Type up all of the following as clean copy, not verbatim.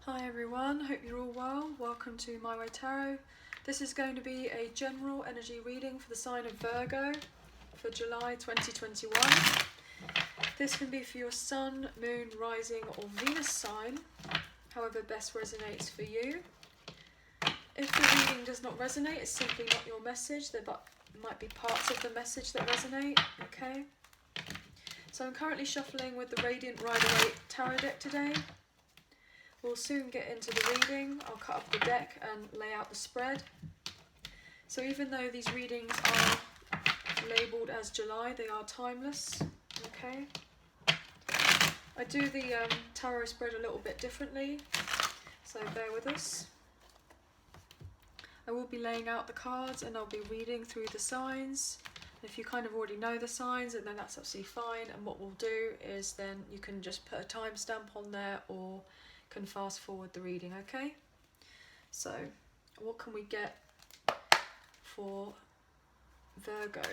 Hi everyone, hope you're all well. Welcome to My Way Tarot. This is going to be a general energy reading for the sign of Virgo for July 2021. This can be for your Sun, Moon, Rising or Venus sign, however best resonates for you. If the reading does not resonate, it's simply not your message. There might be parts of the message that resonate, okay? So I'm currently shuffling with the Radiant Rider-Waite tarot deck today. We'll soon get into the reading. I'll cut up the deck and lay out the spread. So even though these readings are labelled as July, they are timeless, okay? I do the tarot spread a little bit differently, so bear with us. I will be laying out the cards and I'll be reading through the signs. If you kind of already know the signs, and then that's absolutely fine. And what we'll do is then you can just put a timestamp on there or can fast forward the reading, okay? So what can we get for Virgo,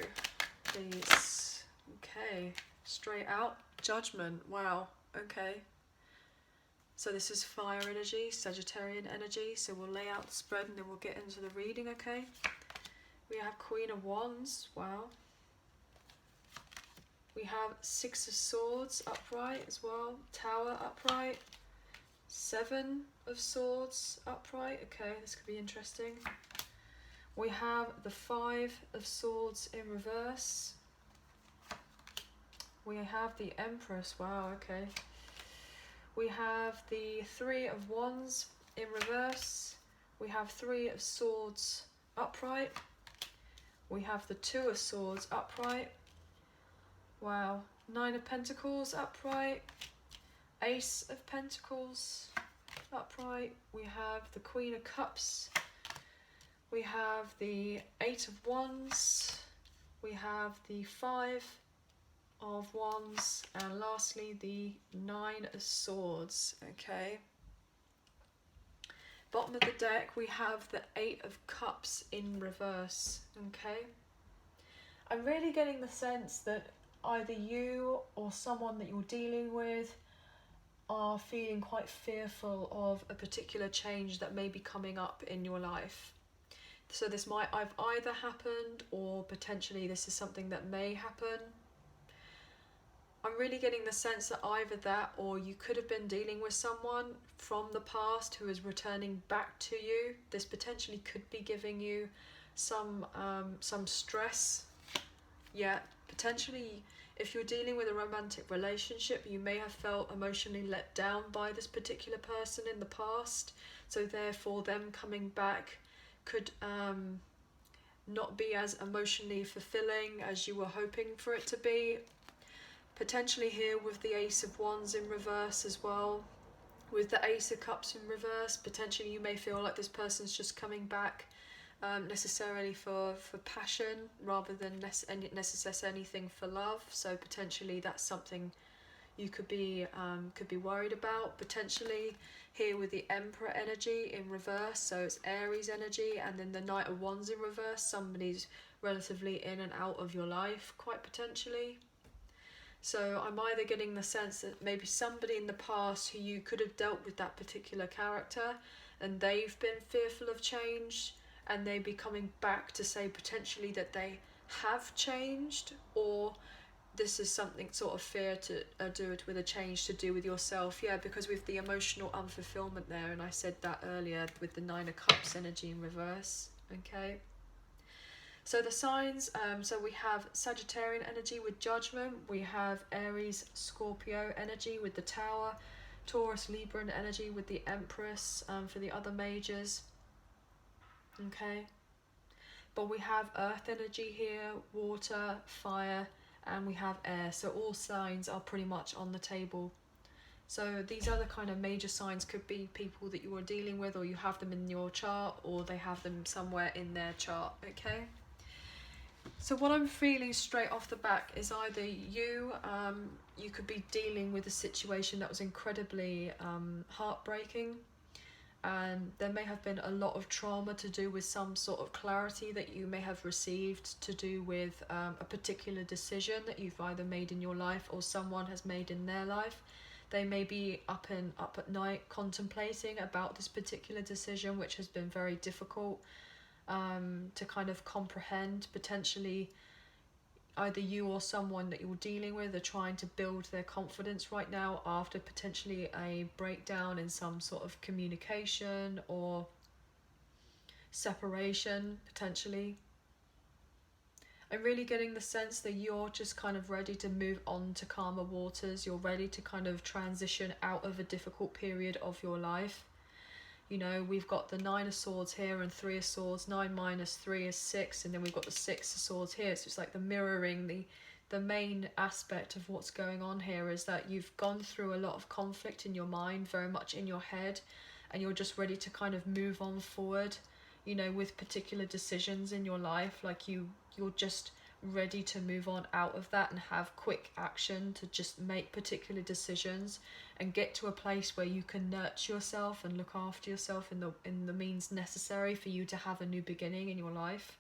please? Okay, straight out, judgment. Wow, okay. So this is fire energy, Sagittarian energy. So we'll lay out the spread and then we'll get into the reading, okay? We have Queen of Wands, wow. We have Six of Swords upright as well, Tower upright, Seven of Swords upright, okay, this could be interesting. We have the Five of Swords in reverse. We have the Empress, wow, okay. We have the Three of Wands in reverse. We have Three of Swords upright. We have the Two of Swords upright. Wow, Nine of Pentacles upright. Ace of Pentacles upright. We have the Queen of Cups. We have the Eight of Wands. We have the Five of Wands. And lastly, the Nine of Swords. Okay. Bottom of the deck, we have the Eight of Cups in reverse. Okay. I'm really getting the sense that either you or someone that you're dealing with are feeling quite fearful of a particular change that may be coming up in your life. So this might have either happened or potentially this is something that may happen. I'm really getting the sense that either that or you could have been dealing with someone from the past who is returning back to you. This potentially could be giving you some stress. Yeah, potentially. If you're dealing with a romantic relationship, you may have felt emotionally let down by this particular person in the past. So therefore them coming back could not be as emotionally fulfilling as you were hoping for it to be. Potentially here with the Ace of Wands in reverse as well. With the Ace of Cups in reverse, potentially you may feel like this person's just coming back necessarily for passion rather than necessarily anything for love. So potentially that's something you could be worried about. Potentially here with the Emperor energy in reverse, so it's Aries energy, and then the Knight of Wands in reverse, somebody's relatively in and out of your life quite potentially. So I'm either getting the sense that maybe somebody in the past who you could have dealt with that particular character and they've been fearful of change, and they be coming back to say potentially that they have changed, or this is something sort of fear to do it with a change to do with yourself. Yeah, because with the emotional unfulfillment there, and I said that earlier with the Nine of Cups energy in reverse, okay. So the signs, so we have Sagittarian energy with Judgment, we have Aries, Scorpio energy with the Tower, Taurus, Libran energy with the Empress for the other majors. Okay, but we have earth energy here, water, fire, and we have air, so all signs are pretty much on the table. So these other kind of major signs could be people that you are dealing with, or you have them in your chart, or they have them somewhere in their chart. Okay, so what I'm feeling straight off the back is either you could be dealing with a situation that was incredibly heartbreaking, and there may have been a lot of trauma to do with some sort of clarity that you may have received to do with a particular decision that you've either made in your life or someone has made in their life. They may be up at night contemplating about this particular decision, which has been very difficult to kind of comprehend. Potentially either you or someone that you're dealing with are trying to build their confidence right now after potentially a breakdown in some sort of communication or separation, potentially. I'm really getting the sense that you're just kind of ready to move on to calmer waters. You're ready to kind of transition out of a difficult period of your life. You know, we've got the 9 of Swords here and 3 of Swords. 9 minus 3 is 6, and then we've got the 6 of Swords here. So it's like the mirroring, the main aspect of what's going on here is that you've gone through a lot of conflict in your mind, very much in your head, and you're just ready to kind of move on forward, you know, with particular decisions in your life. Like you're just ready to move on out of that and have quick action to just make particular decisions and get to a place where you can nurture yourself and look after yourself in the means necessary for you to have a new beginning in your life.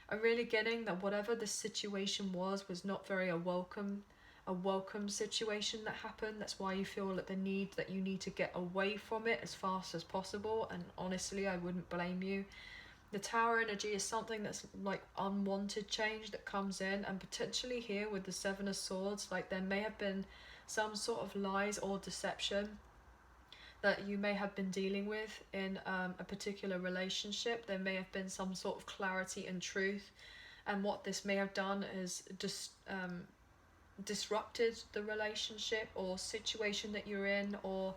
I'm really getting that whatever the situation was not very a welcome situation that happened. That's why you feel that the need that you need to get away from it as fast as possible, and honestly I wouldn't blame you. The Tower energy is something that's like unwanted change that comes in, and potentially here with the 7 of Swords, like there may have been some sort of lies or deception that you may have been dealing with in a particular relationship. There may have been some sort of clarity and truth, and what this may have done is just disrupted the relationship or situation that you're in. Or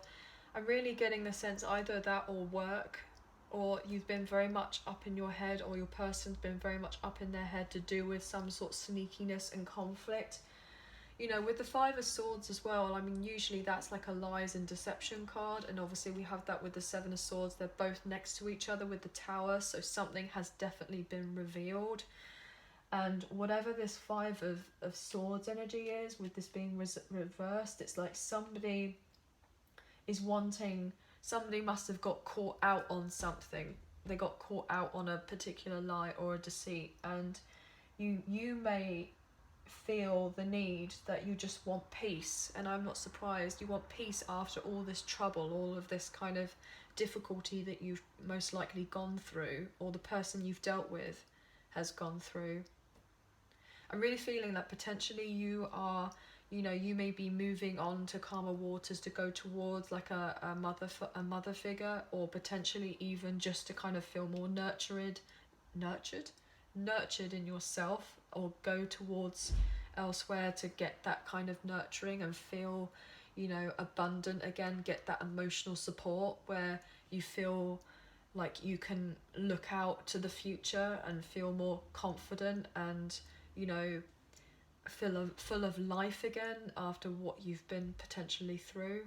I'm really getting the sense either that or work, or you've been very much up in your head, or your person's been very much up in their head to do with some sort of sneakiness and conflict. You know, with the 5 of Swords as well, I mean, usually that's like a lies and deception card, and obviously we have that with the 7 of Swords. They're both next to each other with the Tower, so something has definitely been revealed. And whatever this 5 of Swords energy is, with this being reversed, it's like somebody is wanting, somebody must have got caught out on something. They got caught out on a particular lie or a deceit, and you may feel the need that you just want peace. And I'm not surprised. You want peace after all this trouble, all of this kind of difficulty that you've most likely gone through, or the person you've dealt with has gone through. I'm really feeling that potentially you are, you know, you may be moving on to calmer waters to go towards like a mother figure, or potentially even just to kind of feel more nurtured in yourself, or go towards elsewhere to get that kind of nurturing and feel, you know, abundant again, get that emotional support where you feel like you can look out to the future and feel more confident and, you know, full of life again after what you've been potentially through.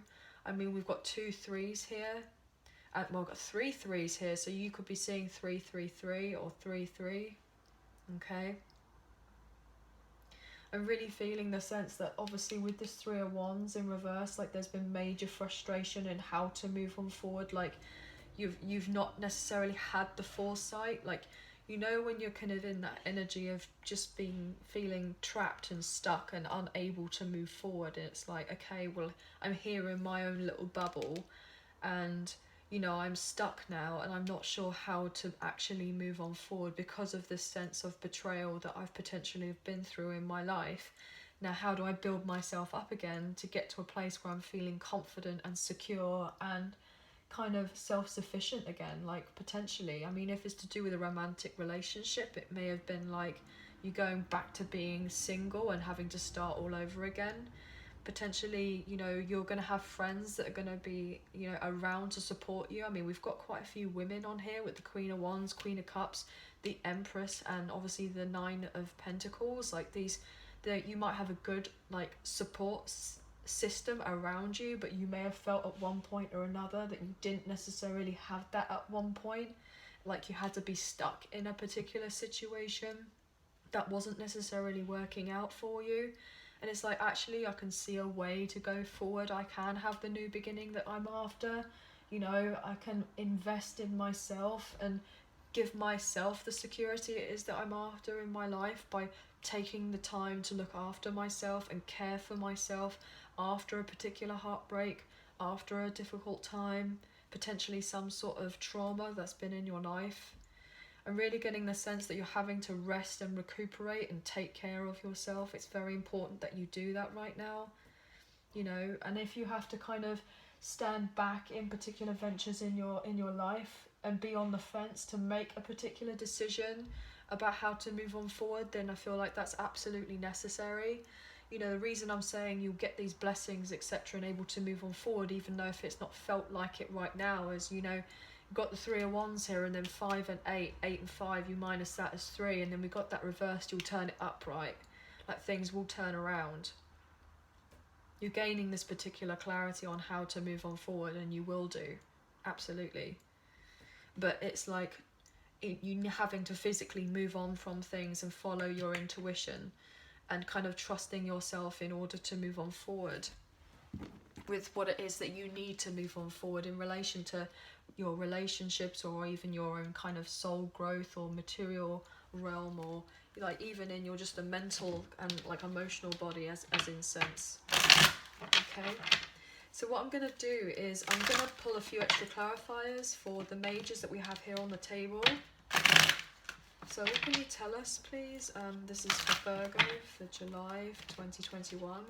I mean, we've got 2 3s here. Well, we've got 3 3s here, so you could be seeing 3 3 3 or 3 3. Okay. I'm really feeling the sense that obviously with this 3 of Wands in reverse, like there's been major frustration in how to move on forward. Like you've not necessarily had the foresight. Like, you know, when you're kind of in that energy of just feeling trapped and stuck and unable to move forward, and it's like, okay, well, I'm here in my own little bubble, and you know, I'm stuck now, and I'm not sure how to actually move on forward because of this sense of betrayal that I've potentially been through in my life. Now, how do I build myself up again to get to a place where I'm feeling confident and secure and kind of self-sufficient again? Like, potentially, I mean, if it's to do with a romantic relationship, it may have been like you going back to being single and having to start all over again. Potentially, you know, you're going to have friends that are going to be, you know, around to support you. I mean, we've got quite a few women on here with the Queen of Wands, Queen of Cups, the Empress, and obviously the 9 of Pentacles. Like you might have a good like support system around you, but you may have felt at one point or another that you didn't necessarily have that at one point. Like you had to be stuck in a particular situation that wasn't necessarily working out for you. And it's like, actually, I can see a way to go forward. I can have the new beginning that I'm after. You know, I can invest in myself and give myself the security it is that I'm after in my life by taking the time to look after myself and care for myself. after a particular heartbreak, after a difficult time, potentially some sort of trauma that's been in your life. I'm really getting the sense that you're having to rest and recuperate and take care of yourself. It's very important that you do that right now, you know. And if you have to kind of stand back in particular ventures in your life and be on the fence to make a particular decision about how to move on forward, then I feel like that's absolutely necessary. You know, the reason I'm saying you'll get these blessings, etc., and able to move on forward, even though if it's not felt like it right now, is, you know, you've got the 3 of Wands here, and then 5 and 8, 8 and 5, you minus that as 3, and then we got that reversed, you'll turn it upright. Like, things will turn around. You're gaining this particular clarity on how to move on forward, and you will do, absolutely. But it's like you having to physically move on from things and follow your intuition and kind of trusting yourself in order to move on forward with what it is that you need to move on forward in relation to your relationships, or even your own kind of soul growth or material realm, or like even in your just a mental and like emotional body as in sense. Okay, so what I'm going to do is I'm going to pull a few extra clarifiers for the majors that we have here on the table. So what can you tell us, please? This is for Virgo for July 2021.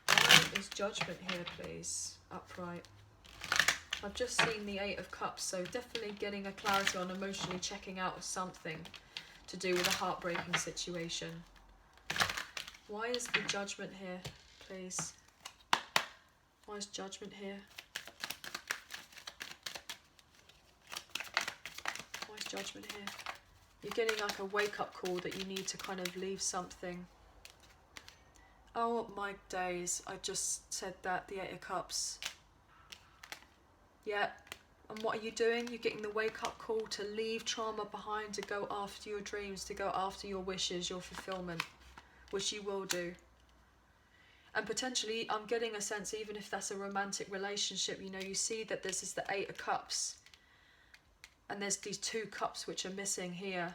Why is judgment here, please? Upright. I've just seen the 8 of Cups, so definitely getting a clarity on emotionally checking out of something to do with a heartbreaking situation. Why is the judgment here, please? Why is judgment here? Why is judgment here? You're getting like a wake-up call that you need to kind of leave something. Oh my days, I just said that, the 8 of Cups. Yeah, and what are you doing? You're getting the wake-up call to leave trauma behind, to go after your dreams, to go after your wishes, your fulfillment, which you will do. And potentially, I'm getting a sense, even if that's a romantic relationship, you know, you see that this is the 8 of Cups. And there's these 2 cups which are missing here.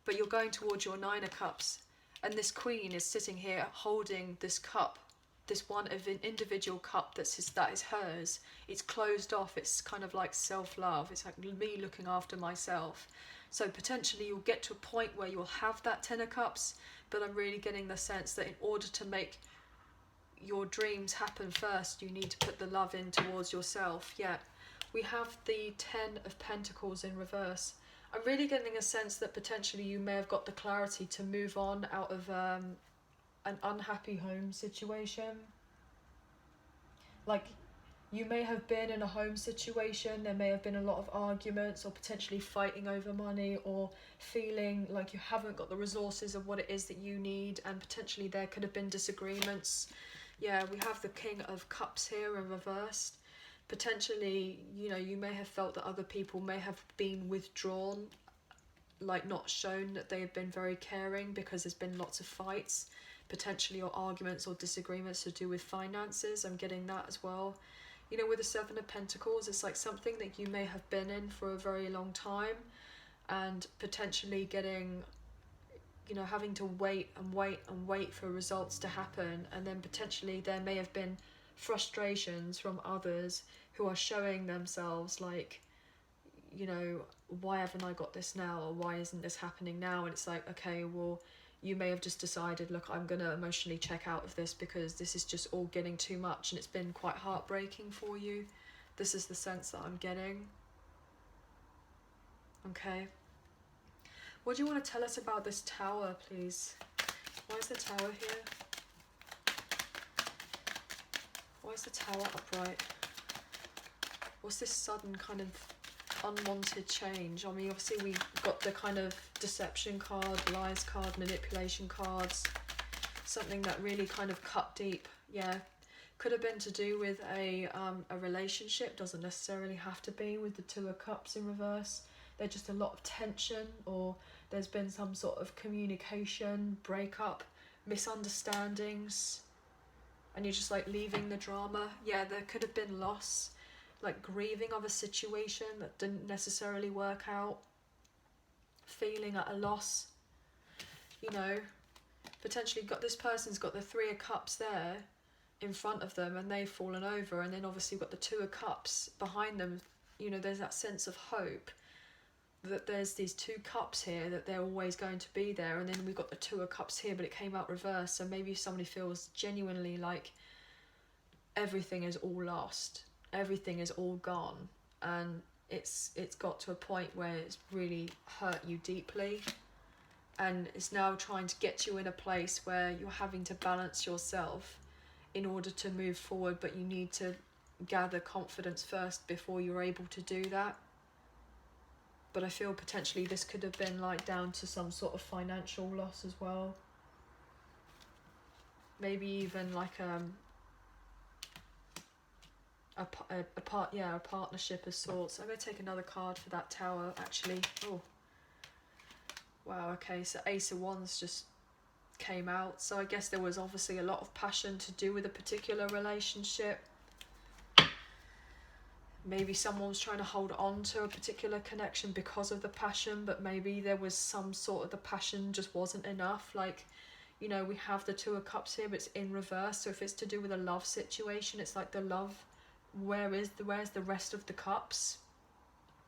But you're going towards your 9 of Cups. And this Queen is sitting here holding this cup. This one of an individual cup that is hers. It's closed off. It's kind of like self-love. It's like me looking after myself. So potentially you'll get to a point where you'll have that 10 of Cups. But I'm really getting the sense that in order to make your dreams happen first, you need to put the love in towards yourself. Yeah, we have the 10 of Pentacles in reverse. I'm really getting a sense that potentially you may have got the clarity to move on out of an unhappy home situation. Like, you may have been in a home situation, there may have been a lot of arguments or potentially fighting over money, or feeling like you haven't got the resources of what it is that you need, and potentially there could have been disagreements. Yeah, we have the King of Cups here in reversed. Potentially, you know, you may have felt that other people may have been withdrawn, like not shown that they have been very caring because there's been lots of fights, potentially, or arguments or disagreements to do with finances. I'm getting that as well. You know, with the 7 of Pentacles, it's like something that you may have been in for a very long time, and potentially getting, you know, having to wait and wait and wait for results to happen, and then potentially there may have been frustrations from others who are showing themselves like, you know, why haven't I got this now, or why isn't this happening now? And it's like, okay, well, you may have just decided, look, I'm going to emotionally check out of this because this is just all getting too much, and it's been quite heartbreaking for you. This is the sense that I'm getting. Okay. What do you want to tell us about this Tower, please? Why is the Tower here? Why is the Tower upright? What's this sudden kind of unwanted change? I mean, obviously we got the kind of deception card, lies card, manipulation cards, something that really kind of cut deep. Yeah, could have been to do with a relationship, doesn't necessarily have to be, with the 2 of Cups in reverse. There's just a lot of tension, or there's been some sort of communication breakup, misunderstandings, and you're just like leaving the drama. Yeah, there could have been loss, like grieving of a situation that didn't necessarily work out, feeling at a loss, you know. Potentially got this person's got the 3 of Cups there, in front of them and they've fallen over, and then obviously got the Two of Cups behind them. You know, there's that sense of hope that there's these two cups here, that they're always going to be there, and then we've got the Two of Cups here, but it came out reversed. So maybe somebody feels genuinely like everything is all lost, everything is all gone, and it's got to a point where it's really hurt you deeply, and it's now trying to get you in a place where you're having to balance yourself in order to move forward, but you need to gather confidence first before you're able to do that. But I feel potentially this could have been like down to some sort of financial loss as well. Maybe even like a partnership of sorts. I'm going to take another card for that Tower, actually. Oh, wow, okay, so Ace of Wands just came out. So I guess there was obviously a lot of passion to do with a particular relationship. Maybe someone's trying to hold on to a particular connection because of the passion, but maybe there was some sort of the passion just wasn't enough. Like, you know, we have the Two of Cups here, but it's in reverse. So if it's to do with a love situation, it's like the love, where's the rest of the cups?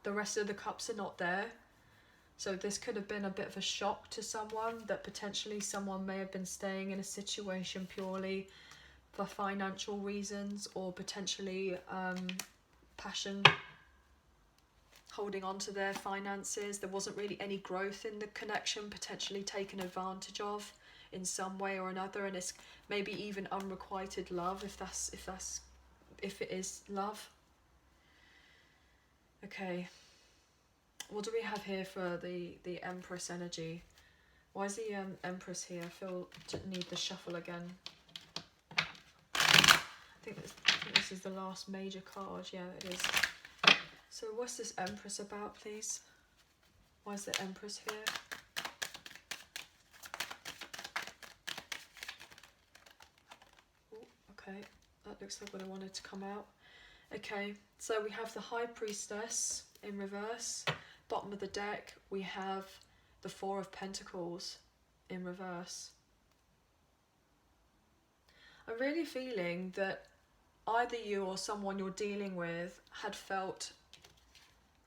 The rest of the cups are not there. So this could have been a bit of a shock to someone, that potentially someone may have been staying in a situation purely for financial reasons, or potentially passion, holding on to their finances. There wasn't really any growth in the connection, potentially taken advantage of in some way or another, and it's maybe even unrequited love, if it is love. Okay, what do we have here for the Empress energy? Why is the Empress here? I feel to need the shuffle again. I think this is the last major card. Yeah, it is. So what's this Empress about, please? Why is the Empress here? Ooh, okay, that looks like what I wanted to come out. Okay, so we have the High Priestess in reverse. Bottom of the deck, we have the Four of Pentacles in reverse. I'm really feeling that either you or someone you're dealing with had felt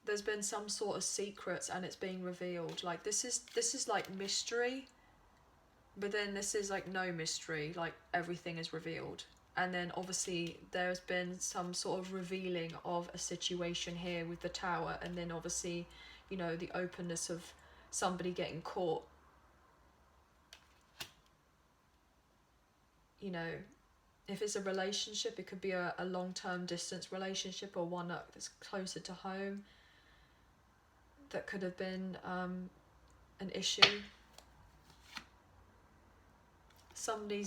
there's been some sort of secrets and it's being revealed. Like this is like mystery, but then this is like no mystery, like everything is revealed. And then obviously there's been some sort of revealing of a situation here with the Tower, and then obviously, you know, the openness of somebody getting caught. You know, if it's a relationship, it could be a long-term distance relationship, or one that's closer to home. That could have been an issue. Somebody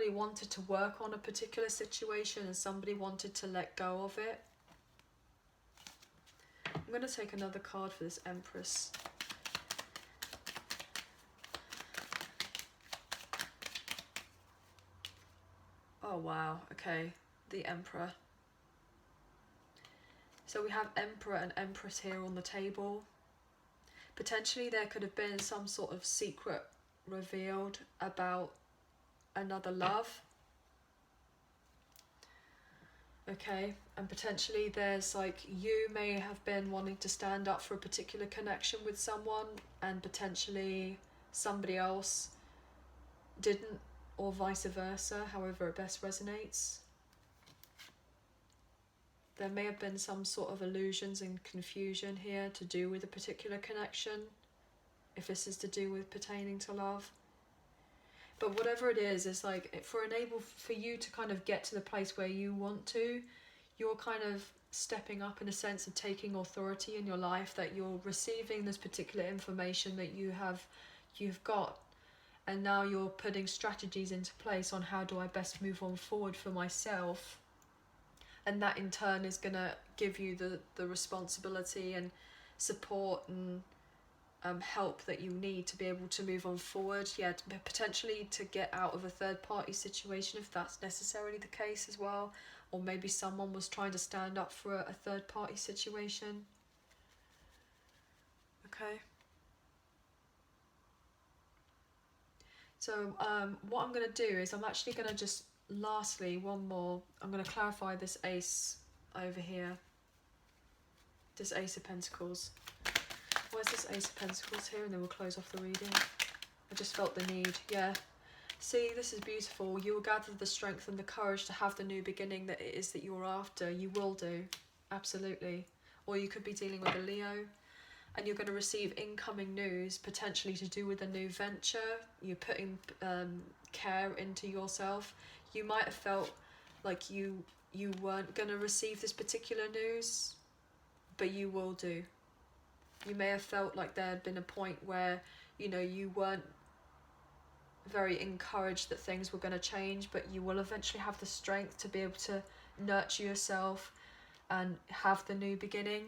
wanted to work on a particular situation and somebody wanted to let go of it. I'm going to take another card for this Empress. Oh wow, okay, the Emperor. So we have Emperor and Empress here on the table. Potentially there could have been some sort of secret revealed about another love. Okay, and potentially there's like, you may have been wanting to stand up for a particular connection with someone, and potentially somebody else didn't, or vice versa, however it best resonates. There may have been some sort of illusions and confusion here to do with a particular connection, if this is to do with pertaining to love. But whatever it is like, for you to kind of get to the place where you want to, you're kind of stepping up in a sense of taking authority in your life, that you're receiving this particular information that you've got, and now you're putting strategies into place on how do I best move on forward for myself. And that in turn is going to give you the responsibility and support and help that you need to be able to move on forward. Yeah, potentially to get out of a third party situation, if that's necessarily the case as well. Or maybe someone was trying to stand up for a third party situation. Okay. So what I'm going to do is I'm actually going to just lastly, one more. I'm going to clarify this ace over here. This Ace of Pentacles. Why is this Ace of Pentacles here? And then we'll close off the reading. I just felt the need. Yeah. See, this is beautiful. You will gather the strength and the courage to have the new beginning that it is that you're after. You will do. Absolutely. Or you could be dealing with a Leo, and you're going to receive incoming news, potentially to do with a new venture. You're putting care into yourself. You might have felt like you weren't going to receive this particular news, but you will do. You may have felt like there had been a point where, you know, you weren't very encouraged that things were going to change, but you will eventually have the strength to be able to nurture yourself and have the new beginning.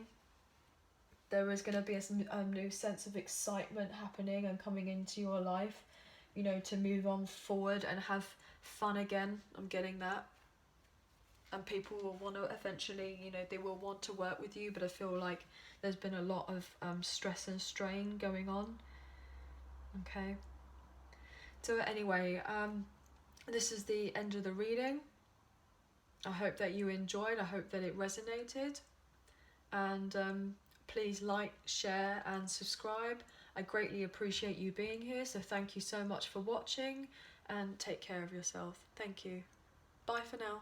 There is going to be a new sense of excitement happening and coming into your life, you know, to move on forward and have fun again. I'm getting that. And people will want to eventually, you know, they will want to work with you, but I feel like there's been a lot of stress and strain going on. Okay. So anyway, this is the end of the reading. I hope that you enjoyed. I hope that it resonated. And please like, share and subscribe. I greatly appreciate you being here. So thank you so much for watching, and take care of yourself. Thank you. Bye for now.